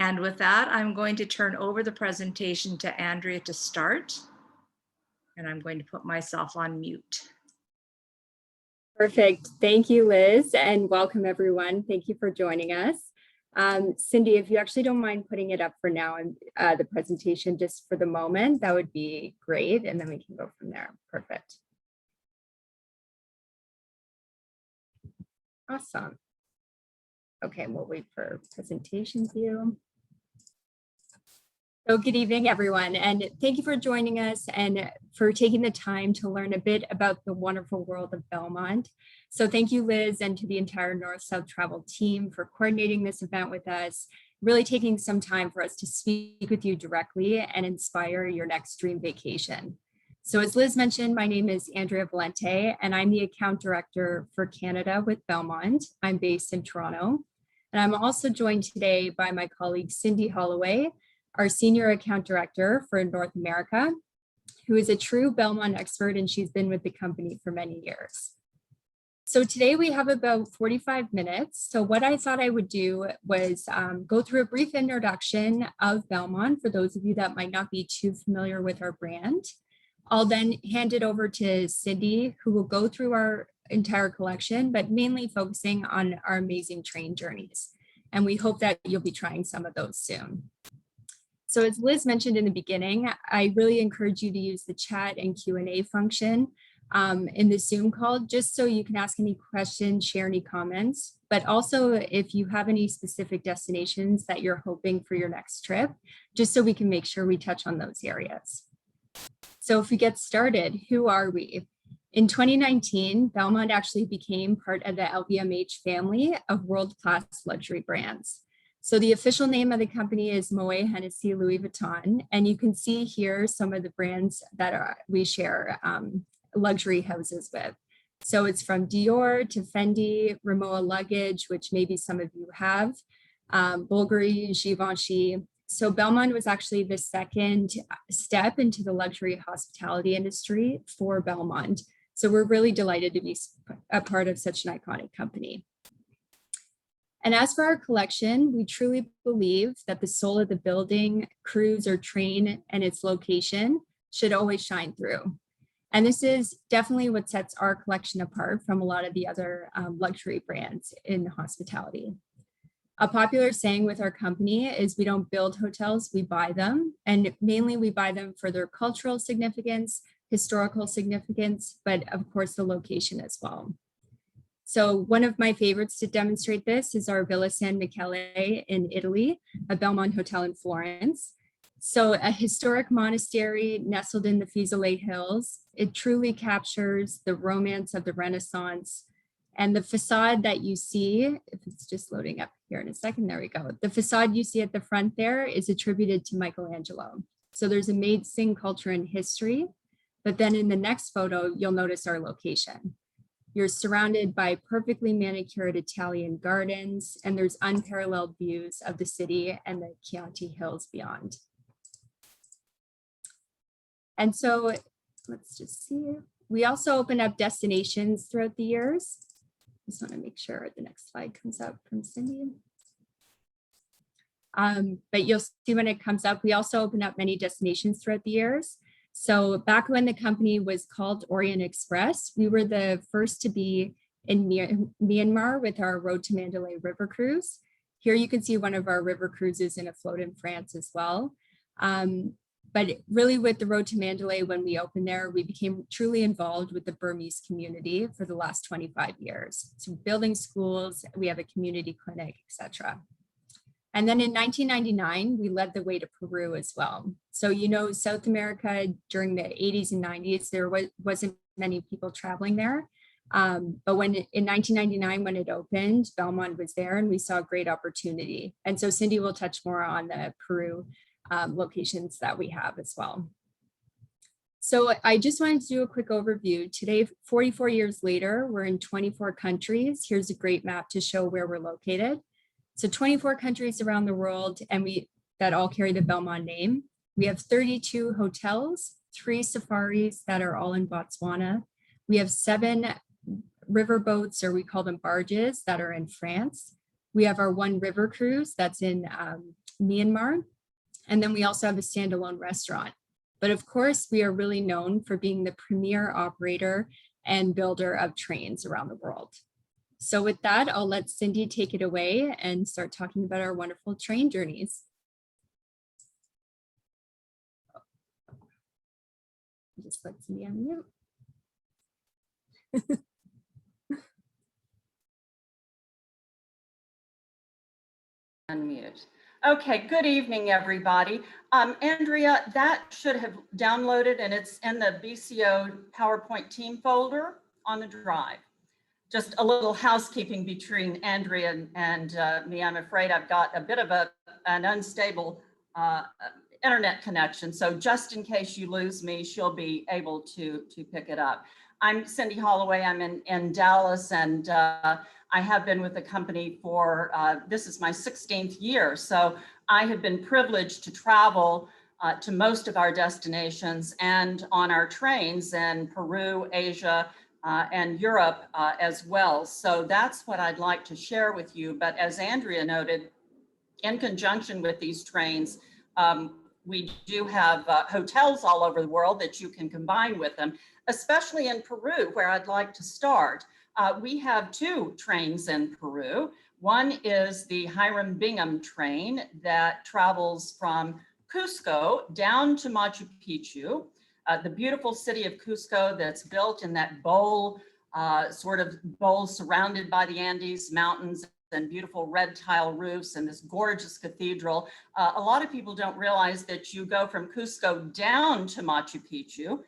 And with that, I'm going to turn over the presentation to Andrea to start. And I'm going to put myself on mute. Perfect. Thank you, Liz, and welcome everyone. Thank you for joining us. Cindy, if you actually don't mind putting it up for now and the presentation just for the moment, that would be great. And then we can go from there. Perfect. Awesome. Okay, we'll wait for presentation view. So good evening, everyone, and thank you for joining us and for taking the time to learn a bit about the wonderful world of Belmond. So thank you, Liz, and to the entire North-South Travel team for coordinating this event with us, really taking some time for us to speak with you directly and inspire your next dream vacation. So as Liz mentioned, my name is Andrea Valente, and I'm the account director for Canada with Belmond. I'm based in Toronto, and I'm also joined today by my colleague, Cindy Holloway, our senior account director for North America, who is a true Belmond expert, and she's been with the company for many years. So today we have about 45 minutes. So what I thought I would do was go through a brief introduction of Belmond for those of you that might not be too familiar with our brand. I'll then hand it over to Cindy, who will go through our entire collection, but mainly focusing on our amazing train journeys. And we hope that you'll be trying some of those soon. So as Liz mentioned in the beginning, I really encourage you to use the chat and Q&A function in the Zoom call, just so you can ask any questions, share any comments, but also if you have any specific destinations that you're hoping for your next trip, just so we can make sure we touch on those areas. So if we get started, who are we? In 2019, Belmond actually became part of the LVMH family of world-class luxury brands. So the official name of the company is Moet Hennessy Louis Vuitton, and you can see here some of the brands that we share luxury houses with. So it's from Dior to Fendi, Rimowa luggage, which maybe some of you have, Bulgari, Givenchy. So Belmond was actually the second step into the luxury hospitality industry for Belmond. So we're really delighted to be a part of such an iconic company. And as for our collection, we truly believe that the soul of the building, cruise, or train and its location should always shine through. And this is definitely what sets our collection apart from a lot of the other luxury brands in hospitality. A popular saying with our company is we don't build hotels, we buy them. And mainly we buy them for their cultural significance, historical significance, but of course the location as well. So one of my favorites to demonstrate this is our Villa San Michele in Italy, a Belmond hotel in Florence. So a historic monastery nestled in the Fiesole Hills. It truly captures the romance of the Renaissance. And the facade that you see, if it's just loading up here in a second, there we go. The facade you see at the front there is attributed to Michelangelo. So there's amazing culture and history. But then in the next photo, you'll notice our location. You're surrounded by perfectly manicured Italian gardens, and there's unparalleled views of the city and the Chianti Hills beyond. And so let's just see. We also open up destinations throughout the years. Just want to make sure the next slide comes up from Cindy. But you'll see when it comes up, we also open up many destinations throughout the years. So back when the company was called Orient Express, we were the first to be in Myanmar with our Road to Mandalay River Cruise. Here you can see one of our river cruises in a float in France as well. But really with the Road to Mandalay, when we opened there, we became truly involved with the Burmese community for the last 25 years. So building schools, we have a community clinic, etc. And then in 1999, we led the way to Peru as well. So, you know, South America during the 80s and 90s, there wasn't many people traveling there. But when in 1999, when it opened, Belmond was there and we saw a great opportunity. And so Cindy will touch more on the Peru locations that we have as well. So I just wanted to do a quick overview. Today, 44 years later, we're in 24 countries. Here's a great map to show where we're located. So 24 countries around the world, and that all carry the Belmond name. We have 32 hotels, 3 safaris that are all in Botswana. We have 7 river boats, or we call them barges, that are in France. We have our One River cruise that's in Myanmar. And then we also have a standalone restaurant. But of course, we are really known for being the premier operator and builder of trains around the world. So with that, I'll let Cindy take it away and start talking about our wonderful train journeys. Just let Cindy unmute. Unmute. Okay, good evening, everybody. Andrea, that should have downloaded and it's in the BCO PowerPoint team folder on the drive. Just a little housekeeping between Andrea and me. I'm afraid I've got a bit of an unstable internet connection. So just in case you lose me, she'll be able to pick it up. I'm Cindy Holloway. I'm in Dallas, and I have been with the company for, this is my 16th year. So I have been privileged to travel to most of our destinations and on our trains in Peru, Asia, and Europe as well. So that's what I'd like to share with you. But as Andrea noted, in conjunction with these trains, we do have hotels all over the world that you can combine with them, especially in Peru, where I'd like to start. We have two trains in Peru. One is the Hiram Bingham train that travels from Cusco down to Machu Picchu, the beautiful city of Cusco that's built in that bowl, sort of bowl surrounded by the Andes Mountains and beautiful red tile roofs and this gorgeous cathedral. A lot of people don't realize that you go from Cusco down to Machu Picchu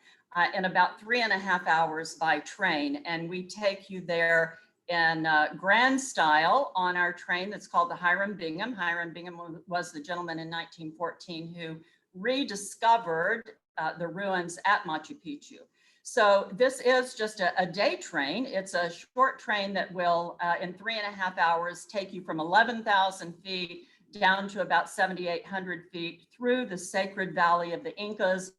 in about 3.5 hours by train. And we take you there in grand style on our train that's called the Hiram Bingham. Hiram Bingham was the gentleman in 1914 who rediscovered the ruins at Machu Picchu. So this is just a day train. It's a short train that will, in 3.5 hours, take you from 11,000 feet down to about 7,800 feet through the sacred valley of the Incas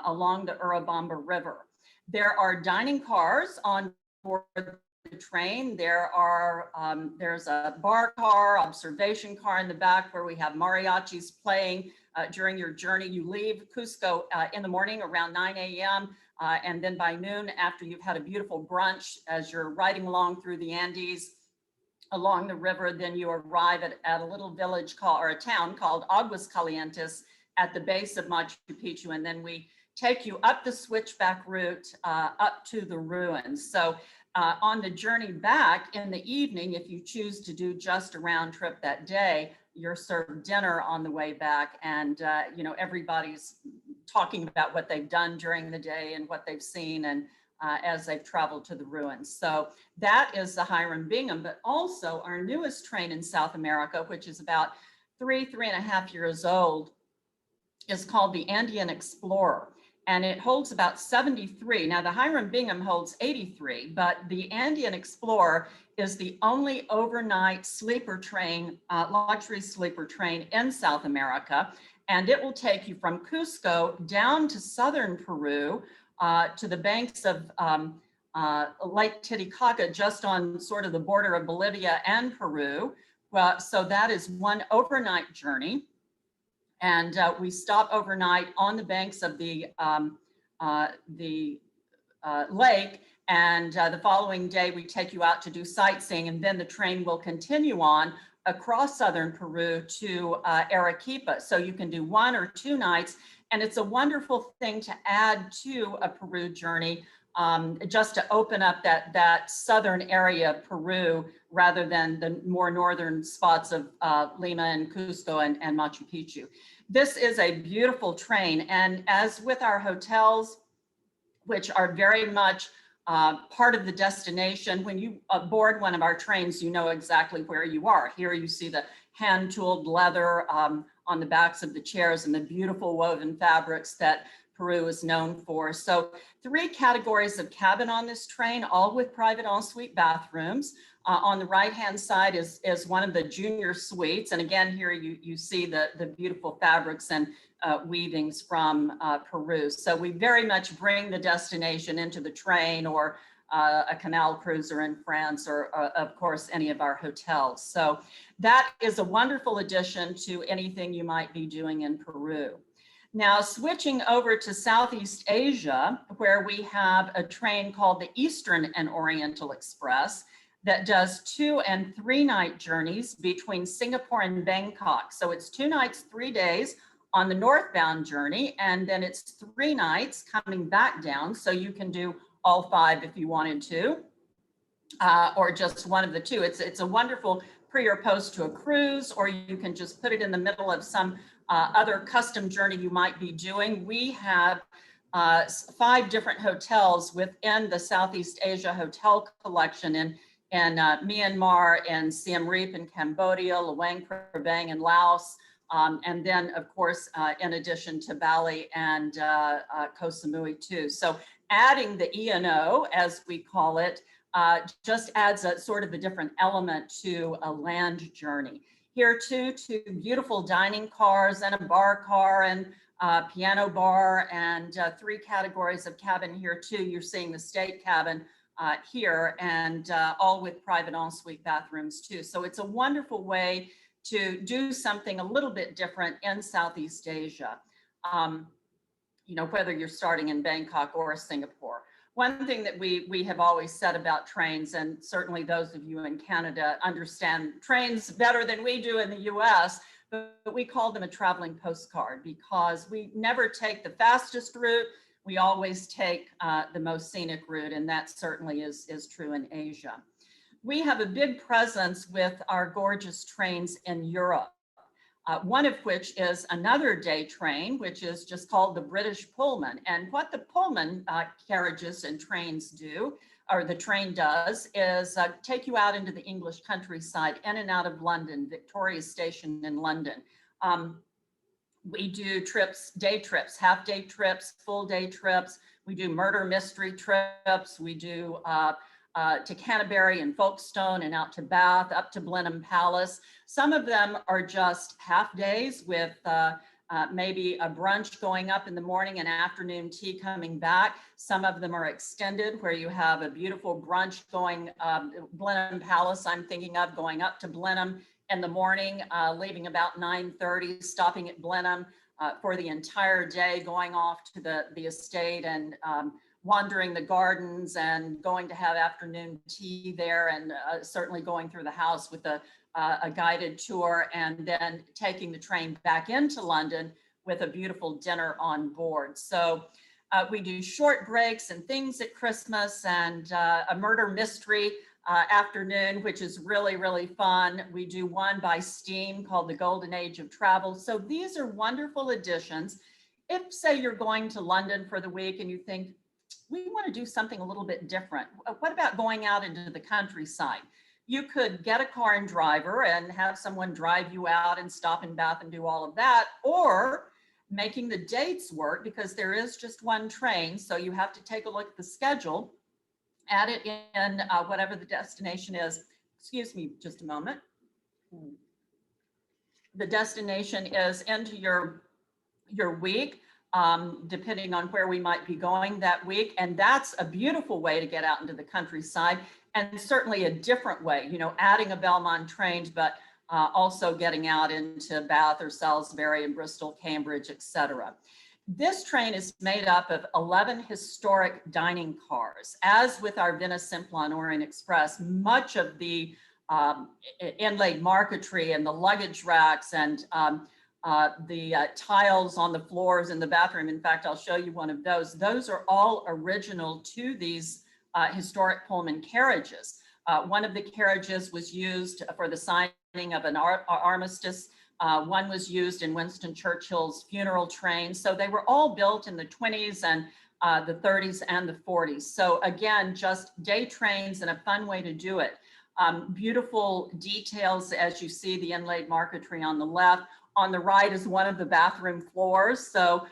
along the Urubamba River. There are dining cars on board the train. There's a bar car, observation car in the back where we have mariachis playing during your journey. You leave Cusco in the morning around 9 a.m. And then by noon, after you've had a beautiful brunch, as you're riding along through the Andes, along the river, then you arrive at a little village or a town called Aguas Calientes at the base of Machu Picchu. And then we take you up the switchback route up to the ruins. So on the journey back in the evening, if you choose to do just a round trip that day, you're served dinner on the way back, and everybody's talking about what they've done during the day and what they've seen, and as they've traveled to the ruins. So that is the Hiram Bingham, but also our newest train in South America, which is about 3.5 years old, is called the Andean Explorer. And it holds about 73. Now the Hiram Bingham holds 83, but the Andean Explorer is the only overnight sleeper train, luxury sleeper train in South America. And it will take you from Cusco down to southern Peru, to the banks of Lake Titicaca, just on sort of the border of Bolivia and Peru. Well, so that is one overnight journey. And we stop overnight on the banks of the lake, and the following day we take you out to do sightseeing, and then the train will continue on across southern Peru to Arequipa. So you can do 1 or 2 nights, and it's a wonderful thing to add to a Peru journey, just to open up that southern area of Peru rather than the more northern spots of Lima and Cusco and Machu Picchu. This is a beautiful train, and as with our hotels, which are very much part of the destination, when you board one of our trains, you know exactly where you are. Here you see the hand-tooled leather on the backs of the chairs and the beautiful woven fabrics that Peru is known for. So 3 categories of cabin on this train, all with private ensuite bathrooms. On the right-hand side is one of the junior suites. And again, here you see the beautiful fabrics and weavings from Peru. So we very much bring the destination into the train, or a canal cruiser in France, or of course, any of our hotels. So that is a wonderful addition to anything you might be doing in Peru. Now, switching over to Southeast Asia, where we have a train called the Eastern and Oriental Express that does 2 and 3 night journeys between Singapore and Bangkok. So it's 2 nights, 3 days on the northbound journey, and then it's 3 nights coming back down. So you can do all 5 if you wanted to, or just one of the 2. It's a wonderful pre or post to a cruise, or you can just put it in the middle of some other custom journey you might be doing. We have 5 different hotels within the Southeast Asia Hotel Collection in Myanmar and Siem Reap in Cambodia, Luang Prabang in Laos, and then of course, in addition to Bali and Koh Samui too. So adding the E&O, as we call it, just adds a sort of a different element to a land journey. Here too, 2 beautiful dining cars and a bar car and piano bar, and 3 categories of cabin here too. You're seeing the state cabin here, and all with private ensuite bathrooms too. So it's a wonderful way to do something a little bit different in Southeast Asia, you know, whether you're starting in Bangkok or Singapore. One thing that we have always said about trains, and certainly those of you in Canada understand trains better than we do in the US, but we call them a traveling postcard, because we never take the fastest route. We always take the most scenic route, and that certainly is true in Asia. We have a big presence with our gorgeous trains in Europe, one of which is another day train, which is just called the British Pullman. And what the Pullman carriages and trains do, or the train does, is take you out into the English countryside, in and out of London, Victoria Station in London. We do trips, day trips, half day trips, full day trips. We do murder mystery trips. We do to Canterbury and Folkestone and out to Bath, up to Blenheim Palace. Some of them are just half days with maybe a brunch going up in the morning and afternoon tea coming back. Some of them are extended, where you have a beautiful brunch going, Blenheim Palace, I'm thinking of going up to Blenheim in the morning, leaving about 9:30, stopping at Blenheim for the entire day, going off to the estate and wandering the gardens and going to have afternoon tea there, and certainly going through the house with a guided tour, and then taking the train back into London with a beautiful dinner on board. So we do short breaks and things at Christmas, and a murder mystery afternoon, which is really, really fun. We do one by steam called the Golden Age of Travel. So these are wonderful additions. If, say, you're going to London for the week and you think, we want to do something a little bit different, what about going out into the countryside? You could get a car and driver and have someone drive you out and stop in Bath and do all of that, or making the dates work, because there is just one train. So you have to take a look at the schedule, add it in whatever the destination is. Excuse me just a moment. The destination is into your week, depending on where we might be going that week. And that's a beautiful way to get out into the countryside, and certainly a different way, you know, adding a Belmond train, but also getting out into Bath or Salisbury and Bristol, Cambridge, etc. This train is made up of 11 historic dining cars. As with our Venice Simplon Orient Express, much of the inlaid marquetry and the luggage racks and the tiles on the floors in the bathroom, in fact, I'll show you one of those. Those are all original to these historic Pullman carriages. One of the carriages was used for the signing of an armistice. One was used in Winston Churchill's funeral train. So they were all built in the 20s and the 30s and the 40s. So again, just day trains and a fun way to do it. Beautiful details, as you see the inlaid marquetry on the left. On the right is one of the bathroom floors. So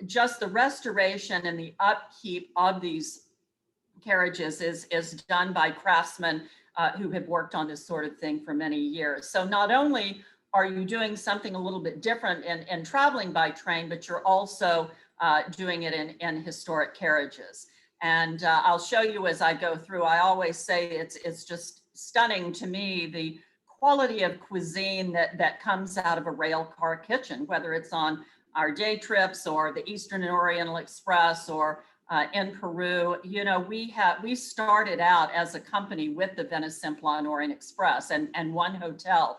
just the restoration and the upkeep of these carriages is done by craftsmen who have worked on this sort of thing for many years. So not only are you doing something a little bit different in traveling by train, but you're also doing it in historic carriages. And I'll show you as I go through. I always say it's just stunning to me, the quality of cuisine that comes out of a rail car kitchen, whether it's on our day trips or the Eastern and Oriental Express or in Peru. You know, we started out as a company with the Venice Simplon Orient Express and one hotel,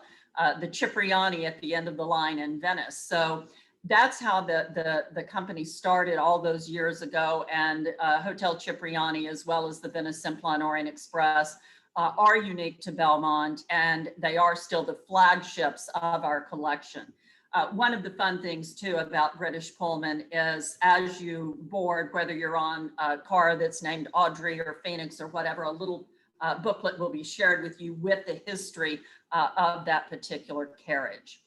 the Cipriani at the end of the line in Venice. So that's how the company started all those years ago. And Hotel Cipriani, as well as the Venice Simplon Orient Express, are unique to Belmond, and they are still the flagships of our collection. One of the fun things too about British Pullman is as you board, whether you're on a car that's named Audrey or Phoenix or whatever, a little booklet will be shared with you with the history of that particular carriage.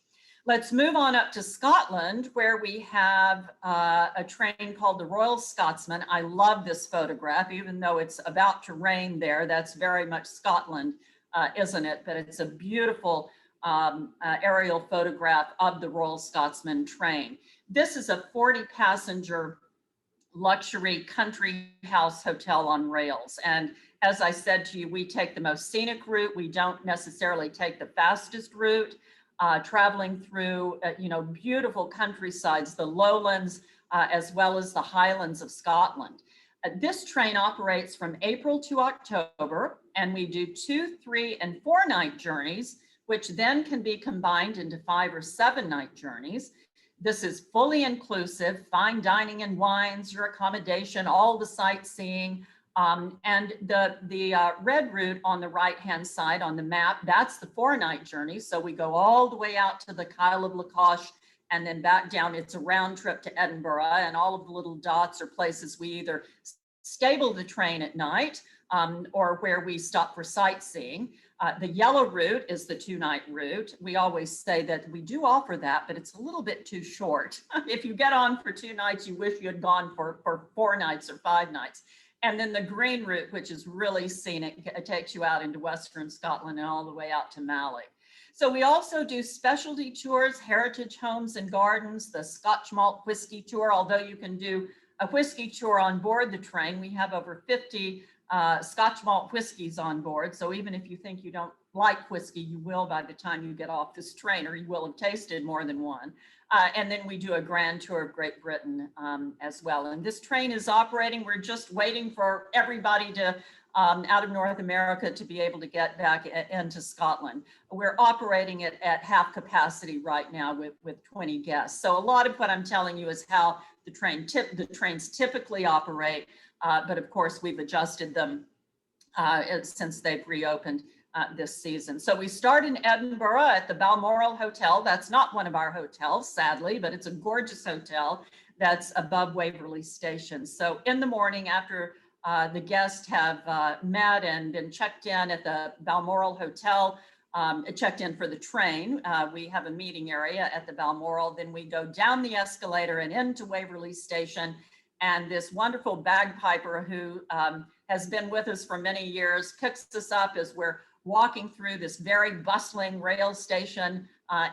Let's move on up to Scotland, where we have a train called the Royal Scotsman. I love this photograph, even though it's about to rain there. That's very much Scotland, isn't it? But it's a beautiful aerial photograph of the Royal Scotsman train. This is a 40-passenger luxury country house hotel on rails. And as I said to you, we take the most scenic route. We don't necessarily take the fastest route. Traveling through, beautiful countrysides, the lowlands, as well as the highlands of Scotland. This train operates from April to October, and we do 2, 3, and 4 night journeys, which then can be combined into 5 or 7 night journeys. This is fully inclusive, fine dining and wines, your accommodation, all the sightseeing. And the red route on the right-hand side on the map, that's the 4 night journey. So we go all the way out to the Kyle of Lacosh and then back down. It's a round trip to Edinburgh, and all of the little dots are places we either stable the train at night or where we stop for sightseeing. The yellow route is the 2 night route. We always say that we do offer that, but it's a little bit too short. If you get on for 2 nights, you wish you had gone for 4 nights or 5 nights. And then the green route, which is really scenic, it takes you out into Western Scotland and all the way out to Malloy. So we also do specialty tours, heritage homes and gardens, the Scotch malt whiskey tour. Although you can do a whiskey tour on board the train, we have over 50 Scotch malt whiskeys on board. So even if you think you don't like whiskey, you will by the time you get off this train, or you will have tasted more than one. And then we do a grand tour of Great Britain as well. And this train is operating. We're just waiting for everybody to out of North America to be able to get back into Scotland. We're operating it at half capacity right now with 20 guests. So a lot of what I'm telling you is how the trains typically operate. But of course, we've adjusted them since they've reopened this season. So we start in Edinburgh at the Balmoral Hotel. That's not one of our hotels, sadly, but it's a gorgeous hotel that's above Waverley Station. So in the morning, after the guests have met and been checked in at the Balmoral Hotel, checked in for the train, we have a meeting area at the Balmoral. Then we go down the escalator and into Waverley Station. And this wonderful bagpiper who has been with us for many years picks us up as we're walking through this very bustling rail station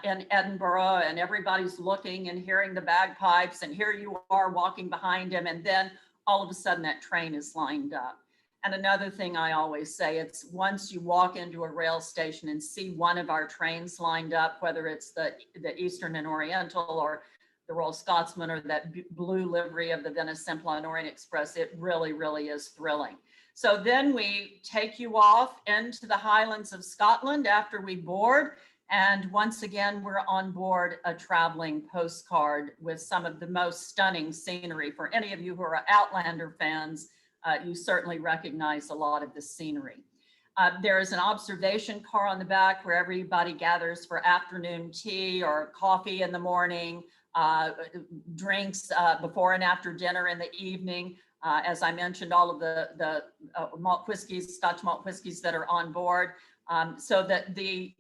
in Edinburgh, and everybody's looking and hearing the bagpipes, and here you are walking behind him, and then all of a sudden that train is lined up. And another thing I always say, it's once you walk into a rail station and see one of our trains lined up, whether it's the Eastern and Oriental or the Royal Scotsman or that blue livery of the Venice Simplon Orient Express, it really, really is thrilling. So then we take you off into the Highlands of Scotland after we board. And once again, we're on board a traveling postcard with some of the most stunning scenery. For any of you who are Outlander fans, you certainly recognize a lot of the scenery. There is an observation car on the back where everybody gathers for afternoon tea or coffee in the morning, drinks before and after dinner in the evening. As I mentioned, all of the malt whiskeys, Scotch malt whiskeys that are on board. So that the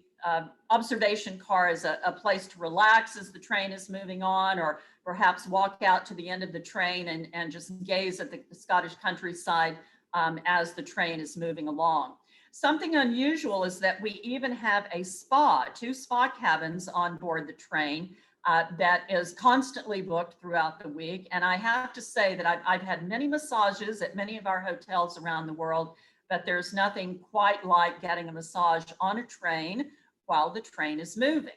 observation car is a place to relax as the train is moving on, or perhaps walk out to the end of the train and just gaze at the Scottish countryside as the train is moving along. Something unusual is that we even have a spa, 2 spa cabins on board the train. that is constantly booked throughout the week. And I have to say that I've had many massages at many of our hotels around the world, but there's nothing quite like getting a massage on a train while the train is moving.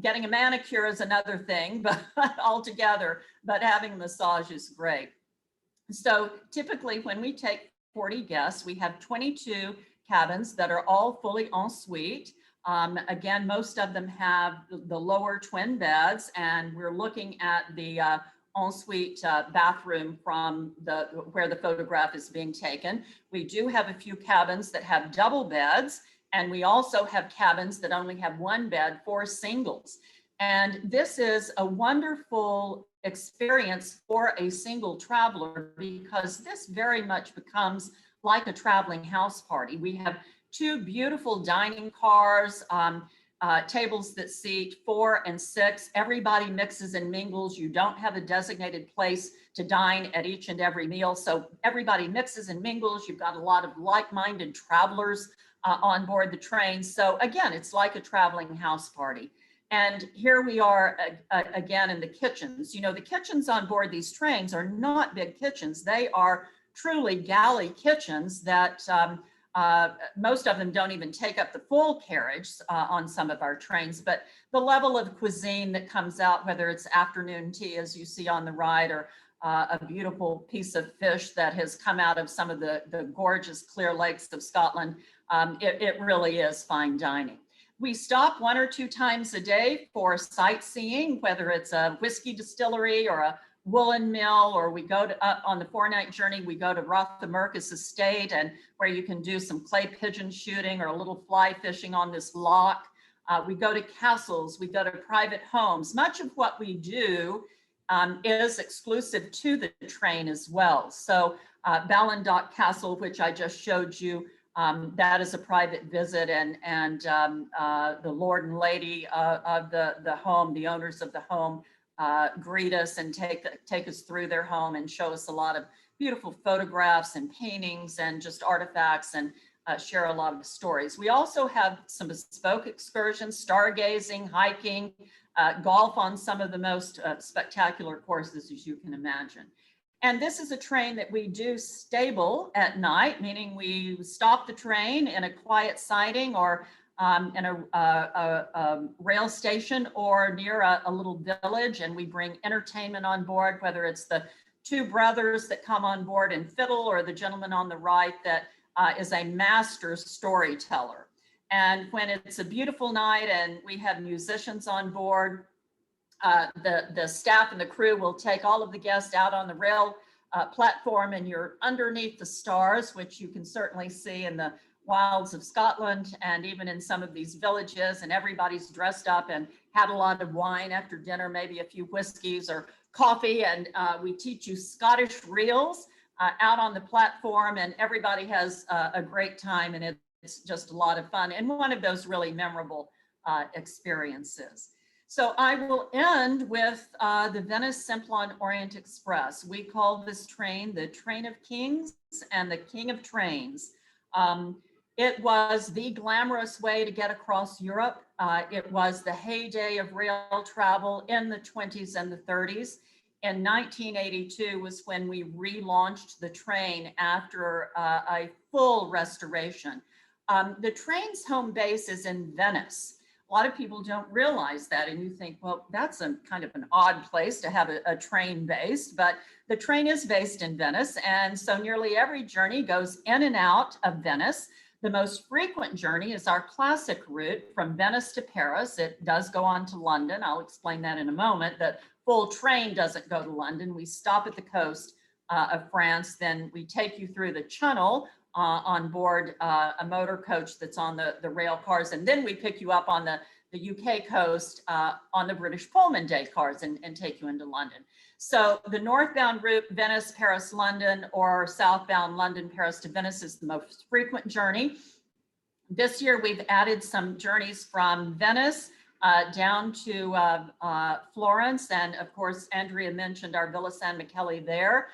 Getting a manicure is another thing, but altogether, but having a massage is great. So typically when we take 40 guests, we have 22 cabins that are all fully en suite. Again, most of them have the lower twin beds, and we're looking at the ensuite bathroom from where the photograph is being taken. We do have a few cabins that have double beds, and we also have cabins that only have one bed for singles. And this is a wonderful experience for a single traveler, because this very much becomes like a traveling house party. We have two beautiful dining cars, tables that seat 4 and 6. Everybody mixes and mingles. You don't have a designated place to dine at each and every meal. So everybody mixes and mingles. You've got a lot of like-minded travelers on board the train. So again, it's like a traveling house party. And here we are again in the kitchens. You know, the kitchens on board these trains are not big kitchens. They are truly galley kitchens that most of them don't even take up the full carriage on some of our trains, but the level of cuisine that comes out, whether it's afternoon tea, as you see on the right, or a beautiful piece of fish that has come out of some of the gorgeous clear lakes of Scotland, it really is fine dining. We stop 1 or 2 times a day for sightseeing, whether it's a whiskey distillery or a woolen mill, or we go to on the 4-night journey, we go to Rothamercus Estate, and where you can do some clay pigeon shooting or a little fly fishing on this loch. We go to castles, we go to private homes. Much of what we do is exclusive to the train as well. So Belmond Castle, which I just showed you, that is a private visit, and the Lord and Lady of the home, the owners of the home, greet us and take us through their home and show us a lot of beautiful photographs and paintings and just artifacts, and share a lot of stories. We also have some bespoke excursions, stargazing, hiking, golf on some of the most spectacular courses as you can imagine. And this is a train that we do stable at night, meaning we stop the train in a quiet siding or in a rail station or near a little village, and we bring entertainment on board, whether it's the 2 brothers that come on board and fiddle, or the gentleman on the right that is a master storyteller. And when it's a beautiful night and we have musicians on board, the staff and the crew will take all of the guests out on the rail platform, and you're underneath the stars, which you can certainly see in the wilds of Scotland and even in some of these villages, and everybody's dressed up and had a lot of wine after dinner, maybe a few whiskeys or coffee, and we teach you Scottish reels out on the platform, and everybody has a great time, and it's just a lot of fun and one of those really memorable experiences. So I will end with the Venice Simplon Orient Express. We call this train the Train of Kings and the King of Trains. It was the glamorous way to get across Europe. It was the heyday of rail travel in the 20s and the 30s. In 1982 was when we relaunched the train after a full restoration. The train's home base is in Venice. A lot of people don't realize that, and you think, well, that's a kind of an odd place to have a train based, but the train is based in Venice, and so nearly every journey goes in and out of Venice. The most frequent journey is our classic route from Venice to Paris. It does go on to London. I'll explain that in a moment. The full train doesn't go to London. We stop at the coast of France, then we take you through the Channel on board a motor coach that's on the rail cars, and then we pick you up on the UK coast on the British Pullman day cars and take you into London. So the northbound route, Venice, Paris, London, or southbound London, Paris to Venice is the most frequent journey. This year we've added some journeys from Venice down to Florence, and of course Andrea mentioned our Villa San Michele there.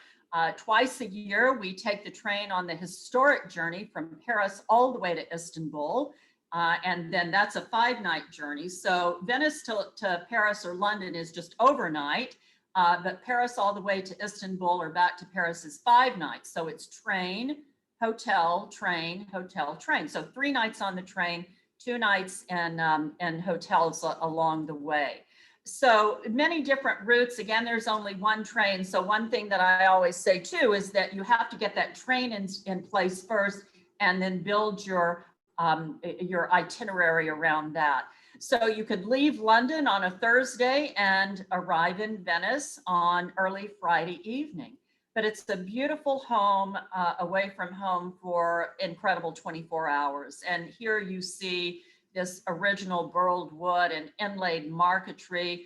Twice a year, we take the train on the historic journey from Paris all the way to Istanbul. And then that's a 5-night journey. So Venice to Paris or London is just overnight, but Paris all the way to Istanbul or back to Paris is 5 nights. So it's train, hotel, train, hotel, train. So 3 nights on the train, 2 nights in hotels along the way. So many different routes. Again, there's only one train. So one thing that I always say too is that you have to get that train in place first and then build your itinerary around that. So you could leave London on a Thursday and arrive in Venice on early Friday evening. But it's a beautiful home away from home for incredible 24 hours. And here you see this original burled wood and inlaid marquetry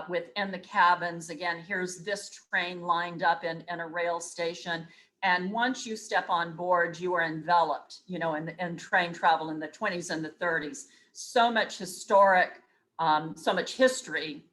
within the cabins. Again, here's this train lined up in a rail station. And once you step on board, you are enveloped, you know, in train travel in the 20s and the 30s. So much historic, so much history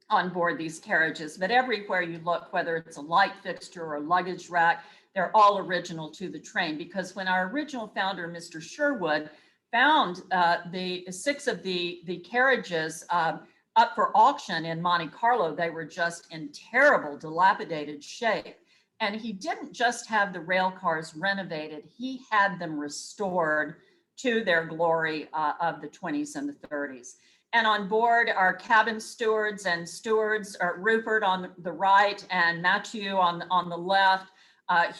on board these carriages. But everywhere you look, whether it's a light fixture or a luggage rack, they're all original to the train. Because when our original founder, Mr. Sherwood, found the 6 of the carriages up for auction in Monte Carlo, they were just in terrible, dilapidated shape. And he didn't just have the rail cars renovated, he had them restored to their glory of the 20s and the 30s. And on board are cabin stewards and stewards, Rupert on the right and Matthew on the left.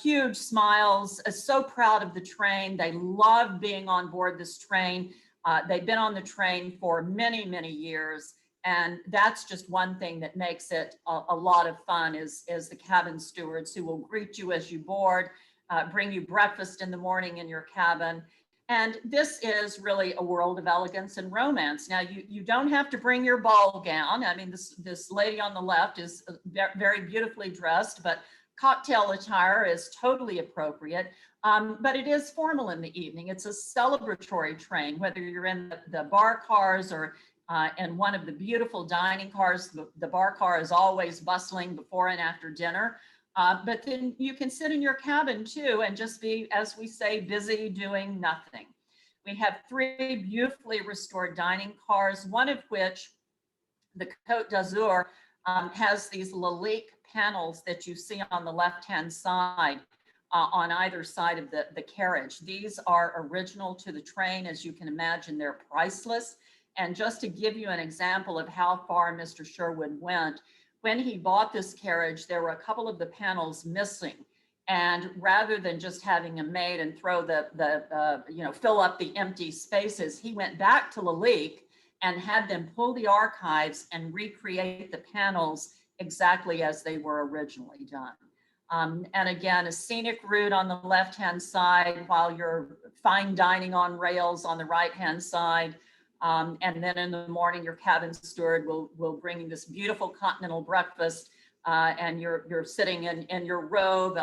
Huge smiles, so proud of the train. They love being on board this train. They've been on the train for many, many years. And that's just one thing that makes it a lot of fun is the cabin stewards who will greet you as you board, bring you breakfast in the morning in your cabin. And this is really a world of elegance and romance. Now, you don't have to bring your ball gown. I mean, this lady on the left is very beautifully dressed, but cocktail attire is totally appropriate. But it is formal in the evening. It's a celebratory train, whether you're in the bar cars or in one of the beautiful dining cars. The bar car is always bustling before and after dinner. But then you can sit in your cabin too and just be, as we say, busy doing nothing. We have 3 beautifully restored dining cars, one of which, the Côte d'Azur, has these Lalique panels that you see on the left-hand side on either side of the carriage. These are original to the train. As you can imagine, they're priceless. And just to give you an example of how far Mr. Sherwood went, when he bought this carriage, there were a couple of the panels missing. And rather than just having them made and throw fill up the empty spaces, he went back to Lalique and had them pull the archives and recreate the panels exactly as they were originally done. And again, a scenic route on the left-hand side while you're fine dining on rails on the right-hand side. And then in the morning, your cabin steward will bring you this beautiful continental breakfast, and you're sitting in your robe,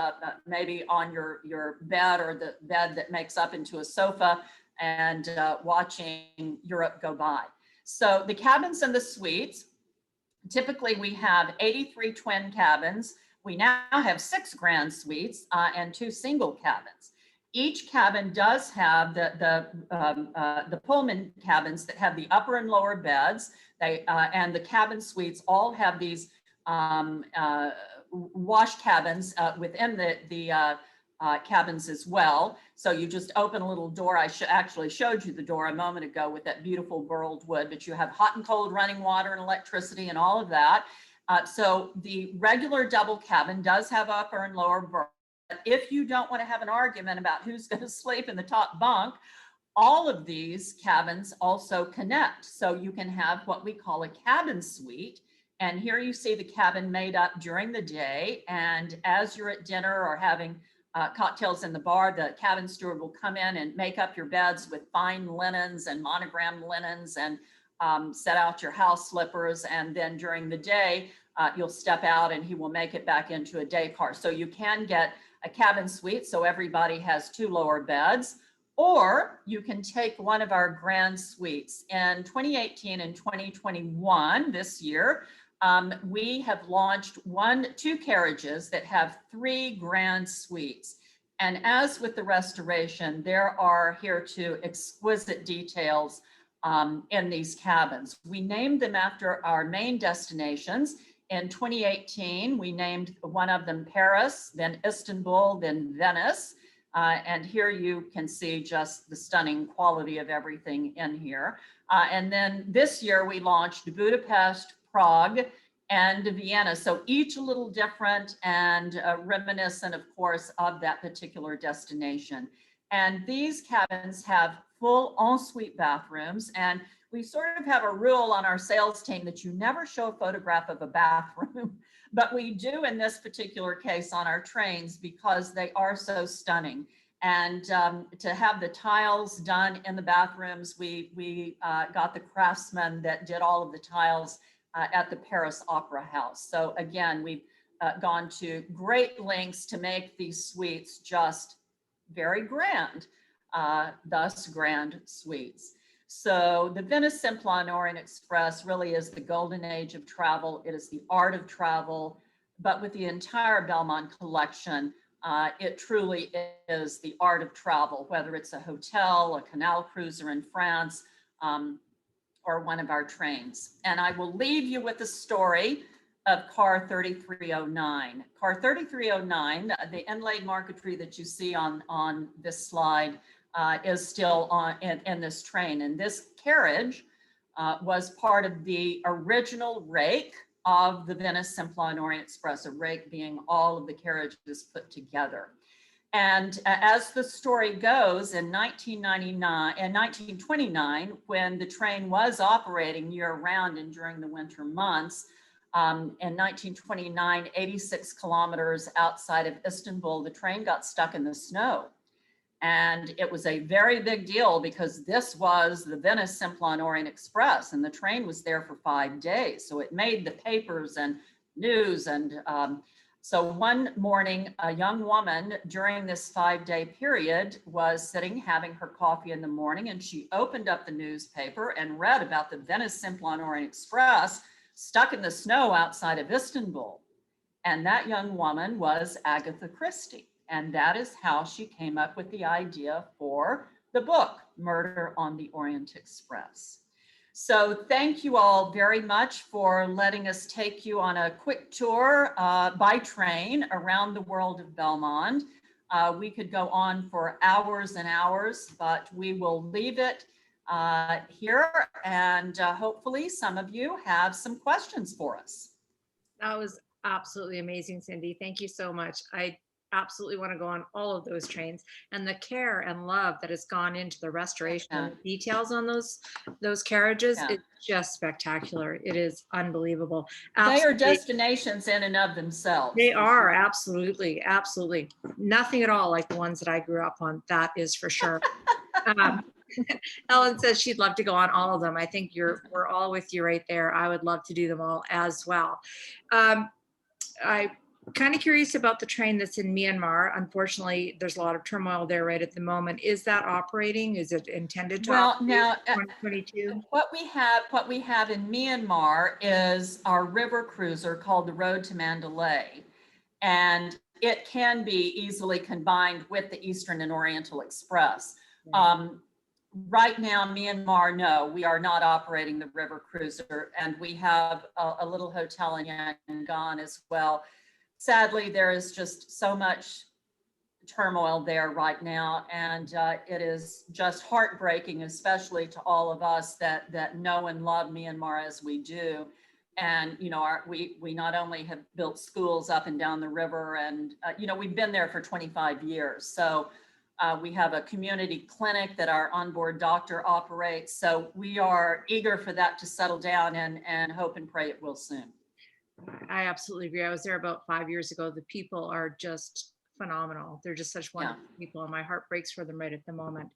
maybe on your bed or the bed that makes up into a sofa, and watching Europe go by. So the cabins and the suites, typically we have 83 twin cabins. We now have 6 grand suites and 2 single cabins. Each cabin does have the Pullman cabins that have the upper and lower beds. And the cabin suites all have these wash cabins within the cabins as well. So you just open a little door. I actually showed you the door a moment ago with that beautiful burled wood, but you have hot and cold running water and electricity and all of that. So the regular double cabin does have upper and lower berths. If you don't want to have an argument about who's going to sleep in the top bunk, all of these cabins also connect. So you can have what we call a cabin suite. And here you see the cabin made up during the day. And as you're at dinner or having cocktails in the bar, the cabin steward will come in and make up your beds with fine linens and monogram linens and set out your house slippers. And then during the day, you'll step out and he will make it back into a day car. So you can get a cabin suite, so everybody has 2 lower beds, or you can take one of our grand suites. In 2018 and 2021, this year, we have launched 2 carriages that have 3 grand suites. And as with the restoration, there are hereto exquisite details in these cabins. We named them after our main destinations. In 2018, we named one of them Paris, then Istanbul, then Venice. And here you can see just the stunning quality of everything in here. And then this year we launched Budapest, Prague, and Vienna. So each a little different and reminiscent, of course, of that particular destination. And these cabins have full ensuite bathrooms. And we sort of have a rule on our sales team that you never show a photograph of a bathroom, but we do in this particular case on our trains because they are so stunning. And to have the tiles done in the bathrooms, we got the craftsmen that did all of the tiles at the Paris Opera House. So again, we've gone to great lengths to make these suites just very grand, thus grand suites. So the Venice Simplon Orient Express really is the golden age of travel. It is the art of travel, but with the entire Belmond collection, it truly is the art of travel, whether it's a hotel, a canal cruiser in France, or one of our trains. And I will leave you with the story of car 3309. Car 3309, the inlaid marquetry that you see on this slide is still in this train. And this carriage was part of the original rake of the Venice Simplon Orient Express, a rake being all of the carriages put together. And as the story goes, in 1929, when the train was operating year-round and during the winter months, in 1929, 86 kilometers outside of Istanbul, the train got stuck in the snow. And it was a very big deal because this was the Venice Simplon Orient Express, and the train was there for 5 days. So it made the papers and news. And so one morning, a young woman during this 5-day period was sitting having her coffee in the morning, and she opened up the newspaper and read about the Venice Simplon Orient Express stuck in the snow outside of Istanbul. And that young woman was Agatha Christie. And that is how she came up with the idea for the book, Murder on the Orient Express. So thank you all very much for letting us take you on a quick tour by train around the world of Belmond. We could go on for hours and hours, but we will leave it here. And hopefully some of you have some questions for us. That was absolutely amazing, Cindy. Thank you so much. I absolutely want to go on all of those trains, and the care and love that has gone into the restoration and the details on those carriages is just spectacular. It is unbelievable. They are destinations in and of themselves. They are, absolutely, absolutely. Nothing at all like the ones that I grew up on, that is for sure. Ellen says she'd love to go on all of them. I think we're all with you right there. I would love to do them all as well. I'm kind of curious about the train that's in Myanmar. Unfortunately, there's a lot of turmoil there right at the moment. Is that operating? Is it intended to operate now, in 2022? What we have in Myanmar is our river cruiser called the Road to Mandalay. And it can be easily combined with the Eastern and Oriental Express. Right now, Myanmar, no, we are not operating the river cruiser, and we have a little hotel in Yangon as well. Sadly, there is just so much turmoil there right now, and it is just heartbreaking, especially to all of us that know and love Myanmar as we do. And you know, we not only have built schools up and down the river, and you know, we've been there for 25 years. So we have a community clinic that our onboard doctor operates. So we are eager for that to settle down, and hope and pray it will soon. I absolutely agree. I was there about 5 years ago. The people are just phenomenal. They're just such wonderful people, and my heart breaks for them right at the moment.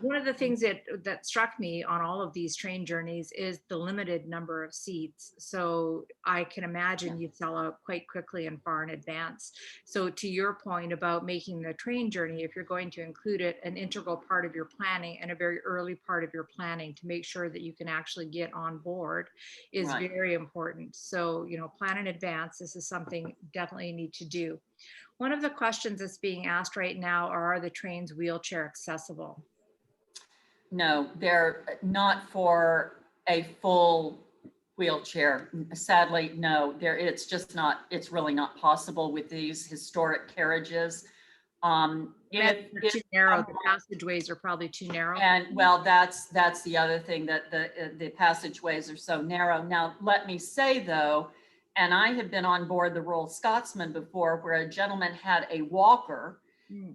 One of the things that struck me on all of these train journeys is the limited number of seats. So I can imagine you sell out quite quickly and far in advance. So to your point about making the train journey, if you're going to include it, an integral part of your planning and a very early part of your planning to make sure that you can actually get on board is very important. So, you know, plan in advance. This is something definitely you need to do. One of the questions that's being asked right now are the trains wheelchair accessible? No, they're not for a full wheelchair. Sadly, no, it's just not, it's really not possible with these historic carriages. They're too narrow. The passageways are probably too narrow. And well, that's the other thing, that the passageways are so narrow. Now, let me say though, and I have been on board the Royal Scotsman before, where a gentleman had a walker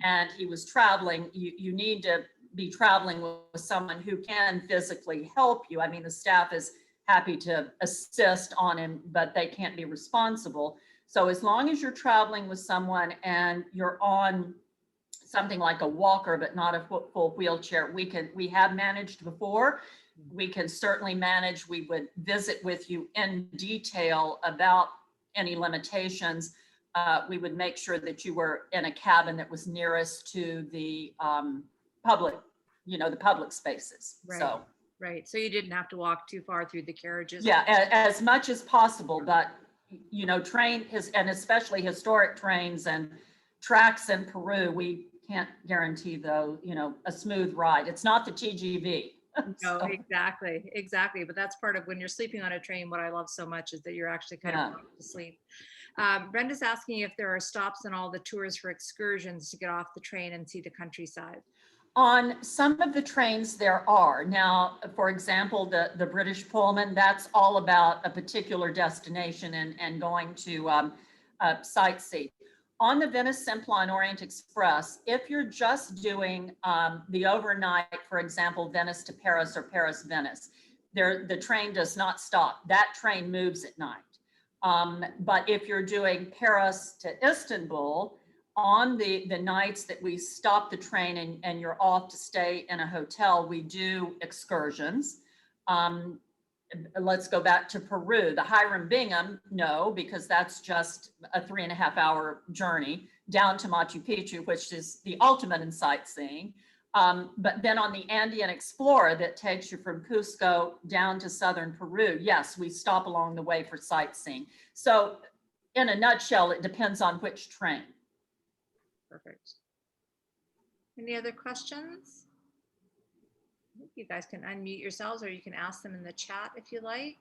and he was traveling. You need to be traveling with someone who can physically help you. I mean, the staff is happy to assist on him, but they can't be responsible. So as long as you're traveling with someone and you're on something like a walker, but not a full wheelchair, we have managed before. We can certainly manage. We would visit with you in detail about any limitations. We would make sure that you were in a cabin that was nearest to the public, the public spaces. Right. Right. So you didn't have to walk too far through the carriages. Yeah, as much as possible, but and especially historic trains and tracks in Peru, we can't guarantee though, a smooth ride. It's not the TGV. No, exactly. But that's part of when you're sleeping on a train. What I love so much is that you're actually kind of going to sleep. Brenda's asking if there are stops on all the tours for excursions to get off the train and see the countryside. On some of the trains there are. Now, for example, the British Pullman, that's all about a particular destination and going to sightsee. On the Venice Simplon Orient Express, if you're just doing the overnight, for example, Venice to Paris or Paris Venice, the train does not stop. That train moves at night. But if you're doing Paris to Istanbul, on the nights that we stop the train and you're off to stay in a hotel, we do excursions. Let's go back to Peru. The Hiram Bingham, no, because that's just a 3.5-hour journey down to Machu Picchu, which is the ultimate in sightseeing. But then on the Andean Explorer that takes you from Cusco down to southern Peru, yes, we stop along the way for sightseeing. So in a nutshell, it depends on which train. Perfect. Any other questions? I think you guys can unmute yourselves, or you can ask them in the chat if you like.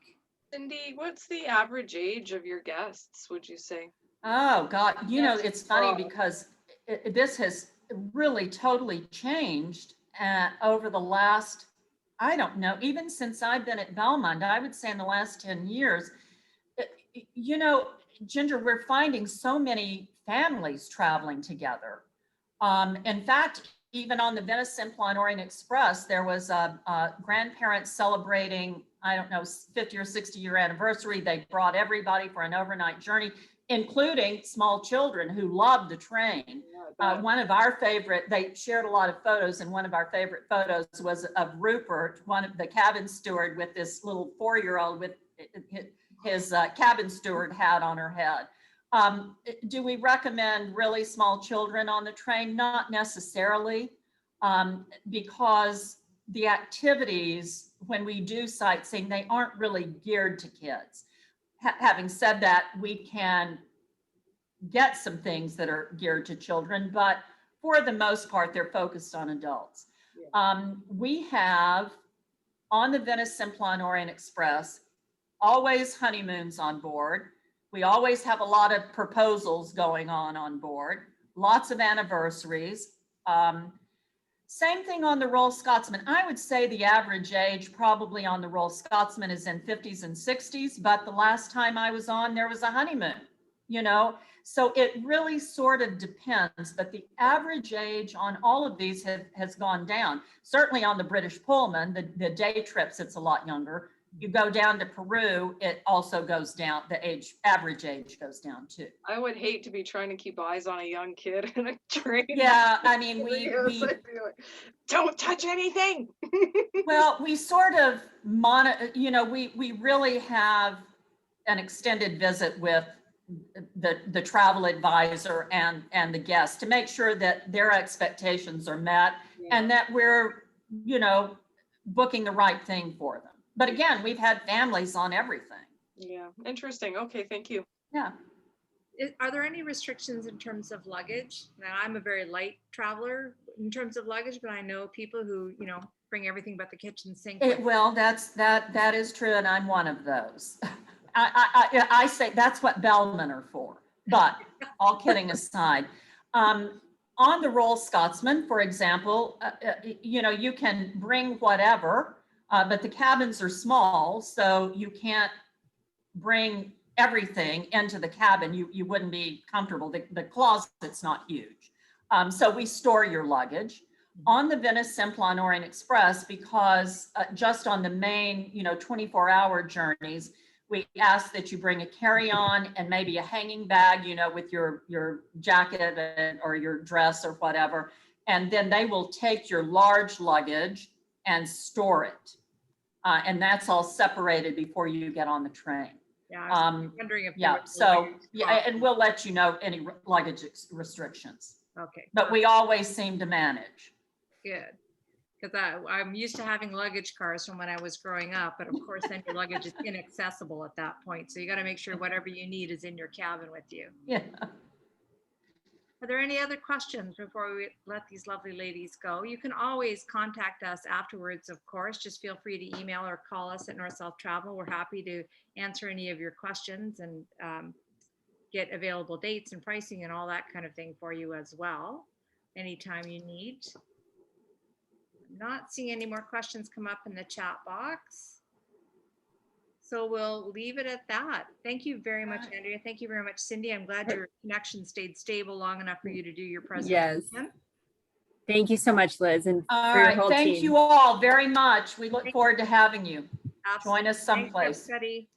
Cindy, what's the average age of your guests, would you say? Oh, God. It's funny because this has really totally changed over the last, I don't know, even since I've been at Belmond, I would say in the last 10 years, Ginger, we're finding so many families traveling together. In fact, even on the Venice Simplon Orient Express, there was a grandparents celebrating, I don't know, 50 or 60 year anniversary. They brought everybody for an overnight journey, including small children who loved the train. One of our favorite, they shared a lot of photos, and one of our favorite photos was of Rupert, one of the cabin steward, with this little 4-year-old with his cabin steward hat on her head. Do we recommend really small children on the train? Not necessarily, because the activities, when we do sightseeing, they aren't really geared to kids. Having said that, we can get some things that are geared to children, but for the most part, they're focused on adults. Yeah. We have, on the Venice Simplon Orient Express, always honeymoons on board. We always have a lot of proposals going on board, lots of anniversaries. Same thing on the Royal Scotsman. I would say the average age probably on the Royal Scotsman is in 50s and 60s, but the last time I was on, there was a honeymoon, So it really sort of depends, but the average age on all of these has gone down. Certainly on the British Pullman, the day trips, it's a lot younger. You go down to Peru, it also goes down, the average age goes down too. I would hate to be trying to keep eyes on a young kid in a train. Yeah, I mean, we don't touch anything. Well, we sort of we really have an extended visit with the travel advisor and the guests to make sure that their expectations are met, and that we're, booking the right thing for them. But again, we've had families on everything. Yeah, interesting. Okay, thank you. Yeah. Are there any restrictions in terms of luggage? Now, I'm a very light traveler in terms of luggage, but I know people who, bring everything but the kitchen sink. Well, that is true, and I'm one of those. I say that's what Belmond are for. But all kidding aside, on the Royal Scotsman, for example, you can bring whatever, but the cabins are small, so you can't bring everything into the cabin. You wouldn't be comfortable. The closet's not huge. So we store your luggage. On the Venice Simplon Orient Express, because just on the main, 24-hour journeys, we ask that you bring a carry-on and maybe a hanging bag, with your jacket or your dress or whatever. And then they will take your large luggage and store it. And that's all separated before you get on the train. Yeah, I was wondering if and we'll let you know any luggage restrictions. Okay. But we always seem to manage. Good. Because I'm used to having luggage cars from when I was growing up, but of course then your luggage is inaccessible at that point. So you got to make sure whatever you need is in your cabin with you. Yeah. Are there any other questions before we let these lovely ladies go? You can always contact us afterwards, of course. Just feel free to email or call us at North South Travel. We're happy to answer any of your questions and get available dates and pricing and all that kind of thing for you as well, anytime you need. I'm not seeing any more questions come up in the chat box. So we'll leave it at that. Thank you very much, Andrea. Thank you very much, Cindy. I'm glad your connection stayed stable long enough for you to do your presentation. Yes. Thank you so much, Liz, and all for your right. whole Thank team. you all very much. We look forward to having you. Absolutely. Join us someplace. Thanks, everybody.